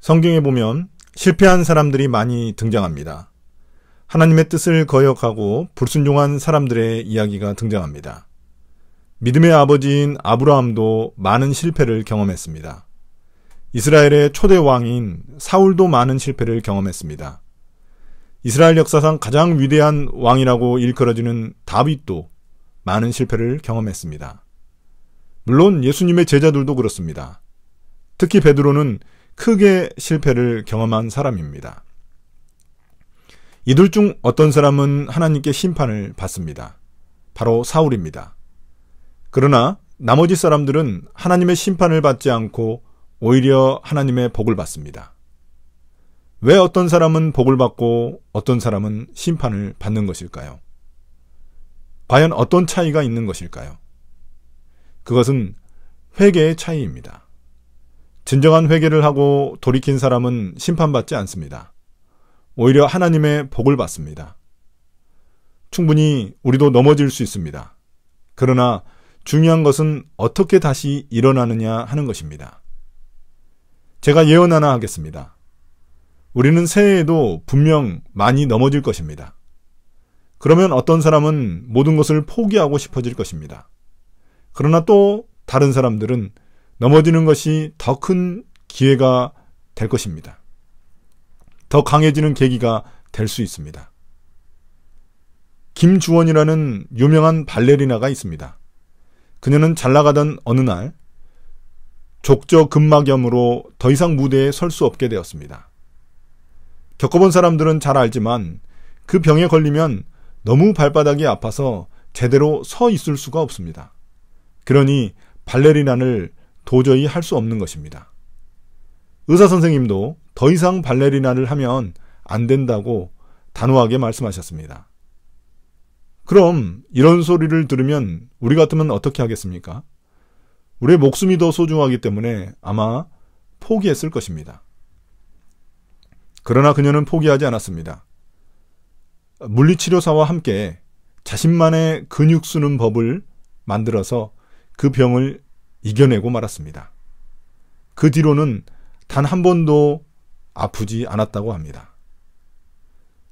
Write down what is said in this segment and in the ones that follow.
성경에 보면 실패한 사람들이 많이 등장합니다. 하나님의 뜻을 거역하고 불순종한 사람들의 이야기가 등장합니다. 믿음의 아버지인 아브라함도 많은 실패를 경험했습니다. 이스라엘의 초대 왕인 사울도 많은 실패를 경험했습니다. 이스라엘 역사상 가장 위대한 왕이라고 일컬어지는 다윗도 많은 실패를 경험했습니다. 물론 예수님의 제자들도 그렇습니다. 특히 베드로는 크게 실패를 경험한 사람입니다. 이들 중 어떤 사람은 하나님께 심판을 받습니다. 바로 사울입니다. 그러나 나머지 사람들은 하나님의 심판을 받지 않고 오히려 하나님의 복을 받습니다. 왜 어떤 사람은 복을 받고 어떤 사람은 심판을 받는 것일까요? 과연 어떤 차이가 있는 것일까요? 그것은 회개의 차이입니다. 진정한 회개를 하고 돌이킨 사람은 심판받지 않습니다. 오히려 하나님의 복을 받습니다. 충분히 우리도 넘어질 수 있습니다. 그러나 중요한 것은 어떻게 다시 일어나느냐 하는 것입니다. 제가 예언 하나 하겠습니다. 우리는 새해에도 분명 많이 넘어질 것입니다. 그러면 어떤 사람은 모든 것을 포기하고 싶어질 것입니다. 그러나 또 다른 사람들은 넘어지는 것이 더 큰 기회가 될 것입니다. 더 강해지는 계기가 될 수 있습니다. 김주원이라는 유명한 발레리나가 있습니다. 그녀는 잘 나가던 어느 날 족저근막염으로 더 이상 무대에 설 수 없게 되었습니다. 겪어본 사람들은 잘 알지만 그 병에 걸리면 너무 발바닥이 아파서 제대로 서 있을 수가 없습니다. 그러니 발레리나를 도저히 할 수 없는 것입니다. 의사 선생님도 더 이상 발레리나를 하면 안 된다고 단호하게 말씀하셨습니다. 그럼 이런 소리를 들으면 우리 같으면 어떻게 하겠습니까? 우리의 목숨이 더 소중하기 때문에 아마 포기했을 것입니다. 그러나 그녀는 포기하지 않았습니다. 물리치료사와 함께 자신만의 근육 쓰는 법을 만들어서 그 병을 이겨내고 말았습니다. 그 뒤로는 단 한 번도 아프지 않았다고 합니다.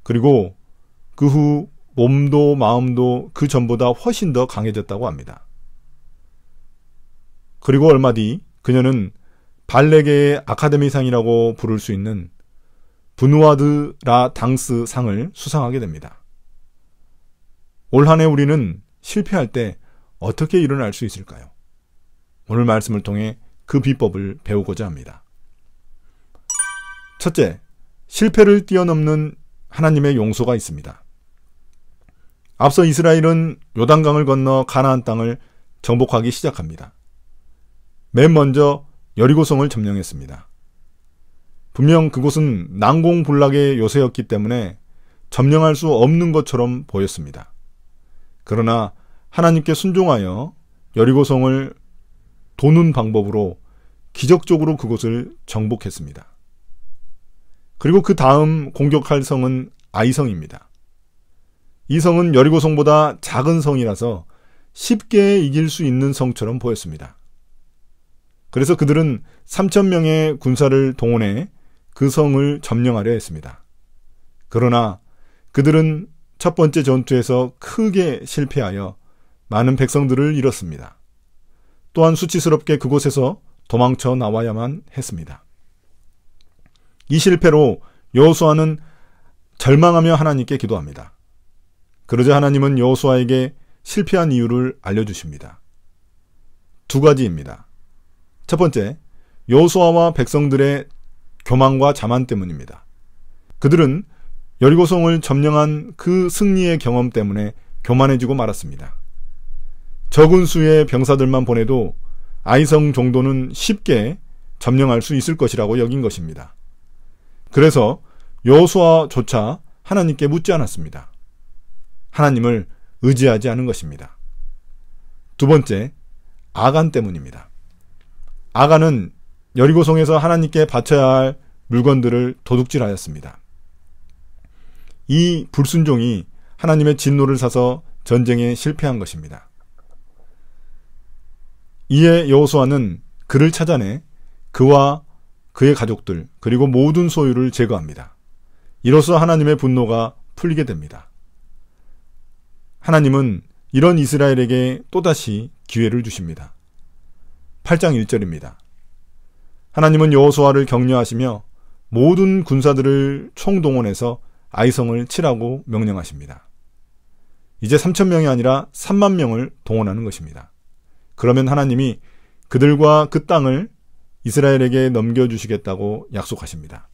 그리고 그 후 몸도 마음도 그 전보다 훨씬 더 강해졌다고 합니다. 그리고 얼마 뒤 그녀는 발레계의 아카데미상이라고 부를 수 있는 브누아드 라 당스 상을 수상하게 됩니다. 올 한 해 우리는 실패할 때 어떻게 일어날 수 있을까요? 오늘 말씀을 통해 그 비법을 배우고자 합니다. 첫째, 실패를 뛰어넘는 하나님의 용서가 있습니다. 앞서 이스라엘은 요단강을 건너 가나안 땅을 정복하기 시작합니다. 맨 먼저 여리고성을 점령했습니다. 분명 그곳은 난공불락의 요새였기 때문에 점령할 수 없는 것처럼 보였습니다. 그러나 하나님께 순종하여 여리고성을 도는 방법으로 기적적으로 그곳을 정복했습니다. 그리고 그 다음 공격할 성은 아이성입니다. 이 성은 여리고성보다 작은 성이라서 쉽게 이길 수 있는 성처럼 보였습니다. 그래서 그들은 3,000명의 군사를 동원해 그 성을 점령하려 했습니다. 그러나 그들은 첫 번째 전투에서 크게 실패하여 많은 백성들을 잃었습니다. 또한 수치스럽게 그곳에서 도망쳐 나와야만 했습니다. 이 실패로 여호수아는 절망하며 하나님께 기도합니다. 그러자 하나님은 여호수아에게 실패한 이유를 알려주십니다. 두 가지입니다. 첫 번째, 여호수아와 백성들의 교만과 자만 때문입니다. 그들은 여리고성을 점령한 그 승리의 경험 때문에 교만해지고 말았습니다. 적은 수의 병사들만 보내도 아이성 정도는 쉽게 점령할 수 있을 것이라고 여긴 것입니다. 그래서 여호수아조차 하나님께 묻지 않았습니다. 하나님을 의지하지 않은 것입니다. 두 번째, 아간 때문입니다. 아간은 여리고성에서 하나님께 바쳐야 할 물건들을 도둑질하였습니다. 이 불순종이 하나님의 진노를 사서 전쟁에 실패한 것입니다. 이에 여호수아는 그를 찾아내 그와 그의 가족들, 그리고 모든 소유를 제거합니다. 이로써 하나님의 분노가 풀리게 됩니다. 하나님은 이런 이스라엘에게 또다시 기회를 주십니다. 8장 1절입니다. 하나님은 여호수아를 격려하시며 모든 군사들을 총동원해서 아이성을 치라고 명령하십니다. 이제 3,000명이 아니라 3만 명을 동원하는 것입니다. 그러면 하나님이 그들과 그 땅을 이스라엘에게 넘겨주시겠다고 약속하십니다.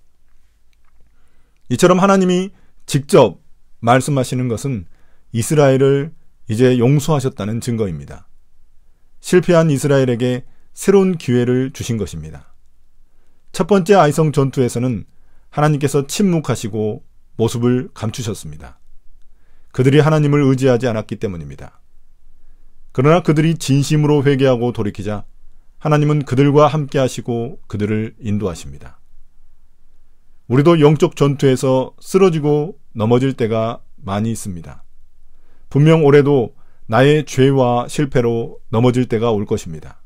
이처럼 하나님이 직접 말씀하시는 것은 이스라엘을 이제 용서하셨다는 증거입니다. 실패한 이스라엘에게 새로운 기회를 주신 것입니다. 첫 번째 아이성 전투에서는 하나님께서 침묵하시고 모습을 감추셨습니다. 그들이 하나님을 의지하지 않았기 때문입니다. 그러나 그들이 진심으로 회개하고 돌이키자 하나님은 그들과 함께 하시고 그들을 인도하십니다. 우리도 영적 전투에서 쓰러지고 넘어질 때가 많이 있습니다. 분명 올해도 나의 죄와 실패로 넘어질 때가 올 것입니다.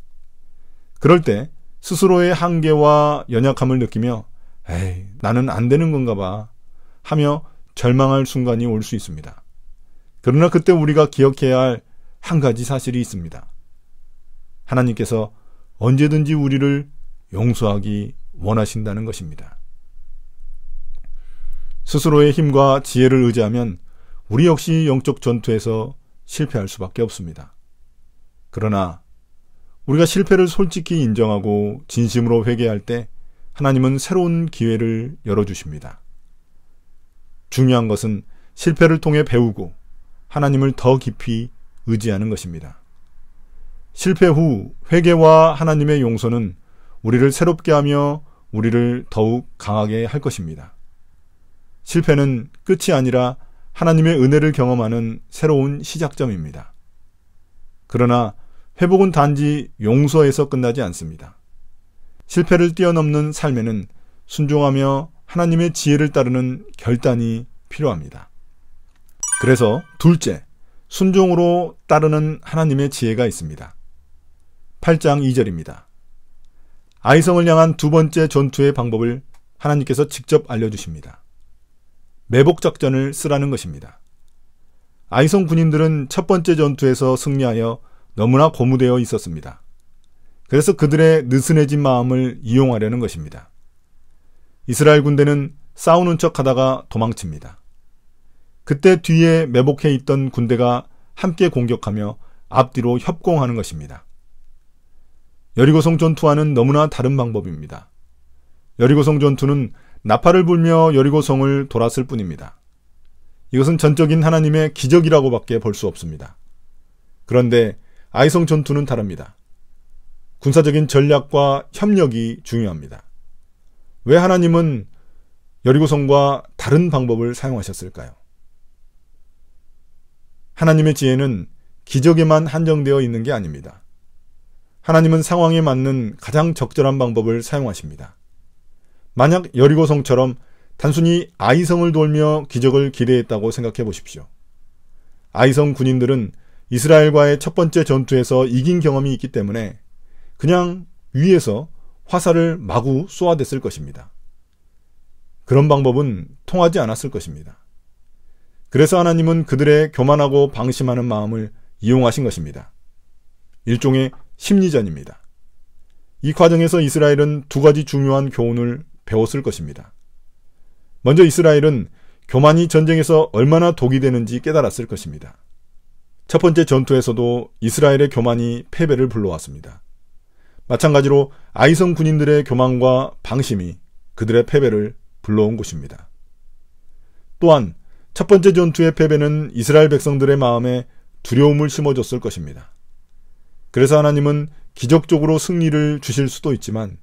그럴 때 스스로의 한계와 연약함을 느끼며 에이, 나는 안 되는 건가 봐 하며 절망할 순간이 올 수 있습니다. 그러나 그때 우리가 기억해야 할 한 가지 사실이 있습니다. 하나님께서 언제든지 우리를 용서하기 원하신다는 것입니다. 스스로의 힘과 지혜를 의지하면 우리 역시 영적 전투에서 실패할 수밖에 없습니다. 그러나 우리가 실패를 솔직히 인정하고 진심으로 회개할 때 하나님은 새로운 기회를 열어주십니다. 중요한 것은 실패를 통해 배우고 하나님을 더 깊이 의지하는 것입니다. 실패 후 회개와 하나님의 용서는 우리를 새롭게 하며 우리를 더욱 강하게 할 것입니다. 실패는 끝이 아니라 하나님의 은혜를 경험하는 새로운 시작점입니다. 그러나 회복은 단지 용서에서 끝나지 않습니다. 실패를 뛰어넘는 삶에는 순종하며 하나님의 지혜를 따르는 결단이 필요합니다. 그래서 둘째, 순종으로 따르는 하나님의 지혜가 있습니다. 8장 2절입니다. 아이성을 향한 두 번째 전투의 방법을 하나님께서 직접 알려주십니다. 매복작전을 쓰라는 것입니다. 아이성 군인들은 첫 번째 전투에서 승리하여 너무나 고무되어 있었습니다. 그래서 그들의 느슨해진 마음을 이용하려는 것입니다. 이스라엘 군대는 싸우는 척 하다가 도망칩니다. 그때 뒤에 매복해 있던 군대가 함께 공격하며 앞뒤로 협공하는 것입니다. 여리고성 전투와는 너무나 다른 방법입니다. 여리고성 전투는 나팔을 불며 여리고성을 돌았을 뿐입니다. 이것은 전적인 하나님의 기적이라고밖에 볼 수 없습니다. 그런데 아이성 전투는 다릅니다. 군사적인 전략과 협력이 중요합니다. 왜 하나님은 여리고성과 다른 방법을 사용하셨을까요? 하나님의 지혜는 기적에만 한정되어 있는 게 아닙니다. 하나님은 상황에 맞는 가장 적절한 방법을 사용하십니다. 만약 여리고성처럼 단순히 아이성을 돌며 기적을 기대했다고 생각해 보십시오. 아이성 군인들은 이스라엘과의 첫 번째 전투에서 이긴 경험이 있기 때문에 그냥 위에서 화살을 마구 쏘아댔을 것입니다. 그런 방법은 통하지 않았을 것입니다. 그래서 하나님은 그들의 교만하고 방심하는 마음을 이용하신 것입니다. 일종의 심리전입니다. 이 과정에서 이스라엘은 두 가지 중요한 교훈을 배웠을 것입니다. 먼저 이스라엘은 교만이 전쟁에서 얼마나 독이 되는지 깨달았을 것입니다. 첫 번째 전투에서도 이스라엘의 교만이 패배를 불러왔습니다. 마찬가지로 아이성 군인들의 교만과 방심이 그들의 패배를 불러온 것입니다. 또한 첫 번째 전투의 패배는 이스라엘 백성들의 마음에 두려움을 심어줬을 것입니다. 그래서 하나님은 기적적으로 승리를 주실 수도 있지만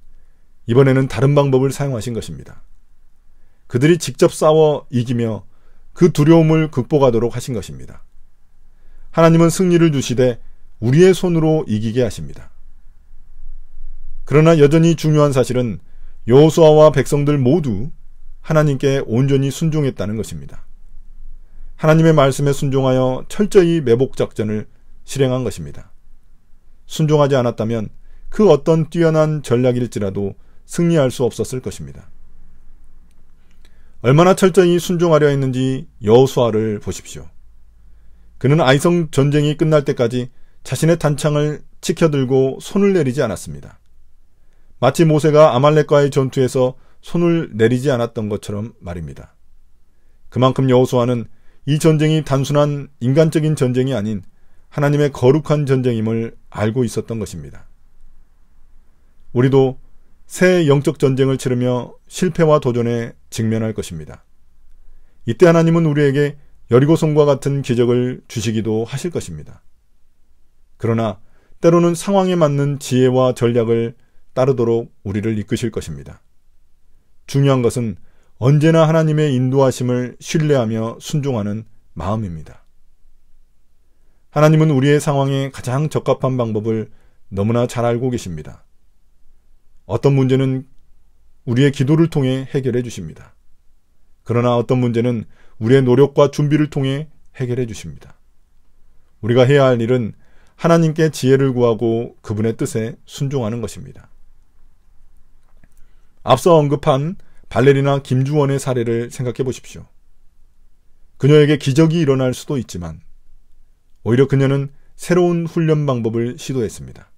이번에는 다른 방법을 사용하신 것입니다. 그들이 직접 싸워 이기며 그 두려움을 극복하도록 하신 것입니다. 하나님은 승리를 주시되 우리의 손으로 이기게 하십니다. 그러나 여전히 중요한 사실은 여호수아와 백성들 모두 하나님께 온전히 순종했다는 것입니다. 하나님의 말씀에 순종하여 철저히 매복작전을 실행한 것입니다. 순종하지 않았다면 그 어떤 뛰어난 전략일지라도 승리할 수 없었을 것입니다. 얼마나 철저히 순종하려 했는지 여호수아를 보십시오. 그는 아이성 전쟁이 끝날 때까지 자신의 단창을 치켜들고 손을 내리지 않았습니다. 마치 모세가 아말렉과의 전투에서 손을 내리지 않았던 것처럼 말입니다. 그만큼 여호수아는 이 전쟁이 단순한 인간적인 전쟁이 아닌 하나님의 거룩한 전쟁임을 알고 있었던 것입니다. 우리도 새 영적 전쟁을 치르며 실패와 도전에 직면할 것입니다. 이때 하나님은 우리에게 여리고성과 같은 기적을 주시기도 하실 것입니다. 그러나 때로는 상황에 맞는 지혜와 전략을 따르도록 우리를 이끄실 것입니다. 중요한 것은 언제나 하나님의 인도하심을 신뢰하며 순종하는 마음입니다. 하나님은 우리의 상황에 가장 적합한 방법을 너무나 잘 알고 계십니다. 어떤 문제는 우리의 기도를 통해 해결해 주십니다. 그러나 어떤 문제는 우리의 노력과 준비를 통해 해결해 주십니다. 우리가 해야 할 일은 하나님께 지혜를 구하고 그분의 뜻에 순종하는 것입니다. 앞서 언급한 발레리나 김주원의 사례를 생각해 보십시오. 그녀에게 기적이 일어날 수도 있지만 오히려 그녀는 새로운 훈련 방법을 시도했습니다.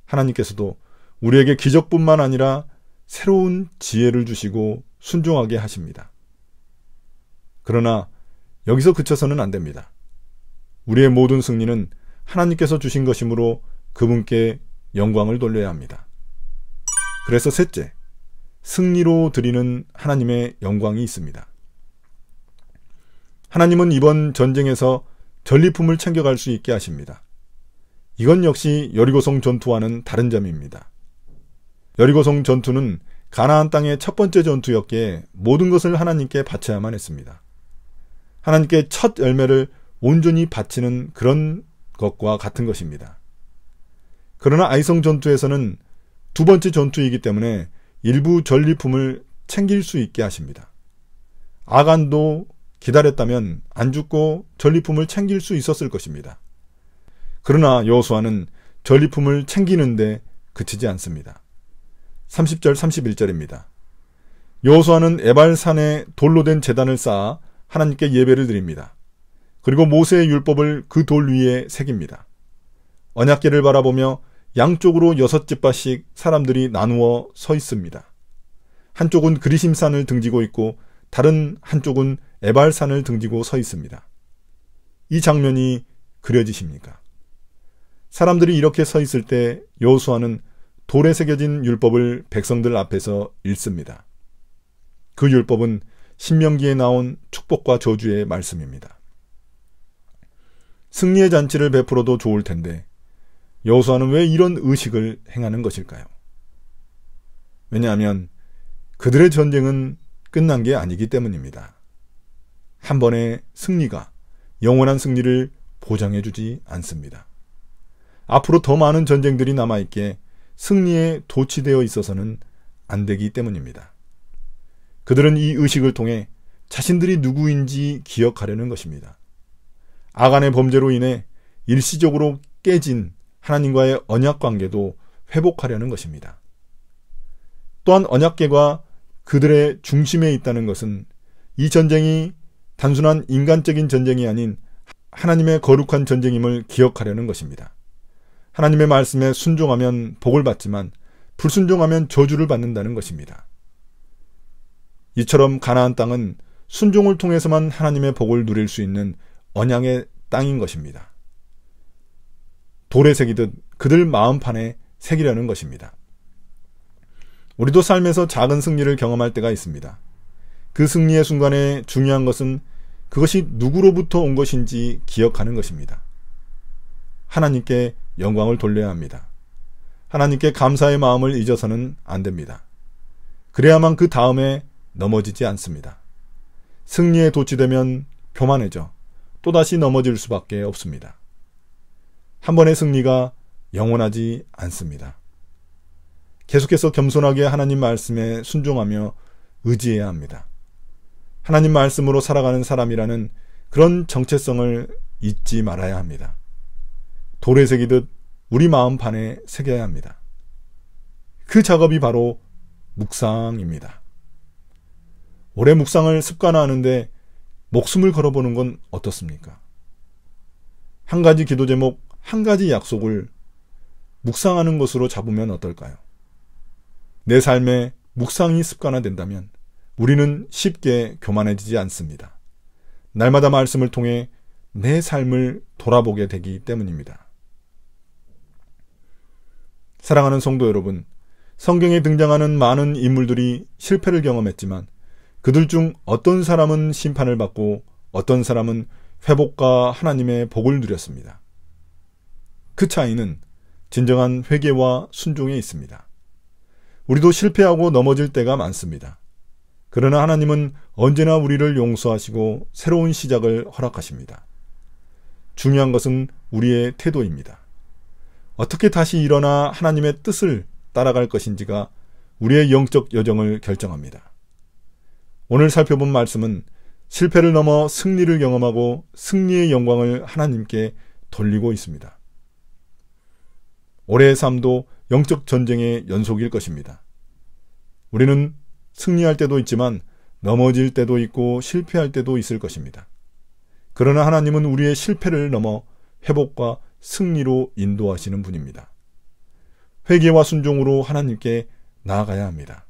하나님께서도 우리에게 기적뿐만 아니라 새로운 지혜를 주시고 순종하게 하십니다. 그러나 여기서 그쳐서는 안 됩니다. 우리의 모든 승리는 하나님께서 주신 것이므로 그분께 영광을 돌려야 합니다. 그래서 셋째, 승리로 드리는 하나님의 영광이 있습니다. 하나님은 이번 전쟁에서 전리품을 챙겨갈 수 있게 하십니다. 이건 역시 여리고성 전투와는 다른 점입니다. 여리고성 전투는 가나안 땅의 첫 번째 전투였기에 모든 것을 하나님께 바쳐야만 했습니다. 하나님께 첫 열매를 온전히 바치는 그런 것과 같은 것입니다. 그러나 아이성 전투에서는 두 번째 전투이기 때문에 일부 전리품을 챙길 수 있게 하십니다. 아간도 기다렸다면 안 죽고 전리품을 챙길 수 있었을 것입니다. 그러나 여호수아는 전리품을 챙기는데 그치지 않습니다. 30절 31절입니다. 여호수아는 에발산에 돌로 된 제단을 쌓아 하나님께 예배를 드립니다. 그리고 모세의 율법을 그 돌 위에 새깁니다. 언약궤를 바라보며 양쪽으로 6집바씩 사람들이 나누어 서 있습니다. 한쪽은 그리심산을 등지고 있고 다른 한쪽은 에발산을 등지고 서 있습니다. 이 장면이 그려지십니까? 사람들이 이렇게 서 있을 때 여호수아는 돌에 새겨진 율법을 백성들 앞에서 읽습니다. 그 율법은 신명기에 나온 축복과 저주의 말씀입니다. 승리의 잔치를 베풀어도 좋을 텐데 여호수아는 왜 이런 의식을 행하는 것일까요? 왜냐하면 그들의 전쟁은 끝난 게 아니기 때문입니다. 한 번의 승리가 영원한 승리를 보장해주지 않습니다. 앞으로 더 많은 전쟁들이 남아있기에 승리에 도취되어 있어서는 안 되기 때문입니다. 그들은 이 의식을 통해 자신들이 누구인지 기억하려는 것입니다. 아간의 범죄로 인해 일시적으로 깨진 하나님과의 언약관계도 회복하려는 것입니다. 또한 언약궤가 그들의 중심에 있다는 것은 이 전쟁이 단순한 인간적인 전쟁이 아닌 하나님의 거룩한 전쟁임을 기억하려는 것입니다. 하나님의 말씀에 순종하면 복을 받지만 불순종하면 저주를 받는다는 것입니다. 이처럼 가나안 땅은 순종을 통해서만 하나님의 복을 누릴 수 있는 언약의 땅인 것입니다. 돌에 새기듯 그들 마음판에 새기려는 것입니다. 우리도 삶에서 작은 승리를 경험할 때가 있습니다. 그 승리의 순간에 중요한 것은 그것이 누구로부터 온 것인지 기억하는 것입니다. 하나님께 영광을 돌려야 합니다. 하나님께 감사의 마음을 잊어서는 안 됩니다. 그래야만 그 다음에 넘어지지 않습니다. 승리에 도취되면 교만해져 또다시 넘어질 수밖에 없습니다. 한 번의 승리가 영원하지 않습니다. 계속해서 겸손하게 하나님 말씀에 순종하며 의지해야 합니다. 하나님 말씀으로 살아가는 사람이라는 그런 정체성을 잊지 말아야 합니다. 돌에 새기듯 우리 마음판에 새겨야 합니다. 그 작업이 바로 묵상입니다. 오래 묵상을 습관화하는데 목숨을 걸어보는 건 어떻습니까? 한 가지 기도 제목, 한 가지 약속을 묵상하는 것으로 잡으면 어떨까요? 내 삶에 묵상이 습관화된다면 우리는 쉽게 교만해지지 않습니다. 날마다 말씀을 통해 내 삶을 돌아보게 되기 때문입니다. 사랑하는 성도 여러분, 성경에 등장하는 많은 인물들이 실패를 경험했지만 그들 중 어떤 사람은 심판을 받고 어떤 사람은 회복과 하나님의 복을 누렸습니다. 그 차이는 진정한 회개와 순종에 있습니다. 우리도 실패하고 넘어질 때가 많습니다. 그러나 하나님은 언제나 우리를 용서하시고 새로운 시작을 허락하십니다. 중요한 것은 우리의 태도입니다. 어떻게 다시 일어나 하나님의 뜻을 따라갈 것인지가 우리의 영적 여정을 결정합니다. 오늘 살펴본 말씀은 실패를 넘어 승리를 경험하고 승리의 영광을 하나님께 돌리고 있습니다. 올해의 삶도 영적 전쟁의 연속일 것입니다. 우리는 승리할 때도 있지만 넘어질 때도 있고 실패할 때도 있을 것입니다. 그러나 하나님은 우리의 실패를 넘어 회복과 승리로 인도하시는 분입니다. 회개와 순종으로 하나님께 나아가야 합니다.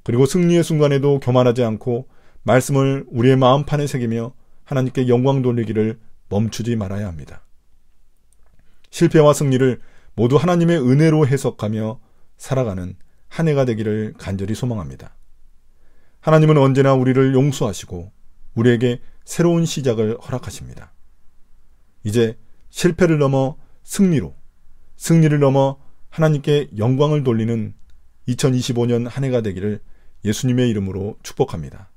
그리고 승리의 순간에도 교만하지 않고 말씀을 우리의 마음판에 새기며 하나님께 영광 돌리기를 멈추지 말아야 합니다. 실패와 승리를 모두 하나님의 은혜로 해석하며 살아가는 한 해가 되기를 간절히 소망합니다. 하나님은 언제나 우리를 용서하시고 우리에게 새로운 시작을 허락하십니다. 이제 실패를 넘어 승리로, 승리를 넘어 하나님께 영광을 돌리는 2025년 한 해가 되기를 예수님의 이름으로 축복합니다.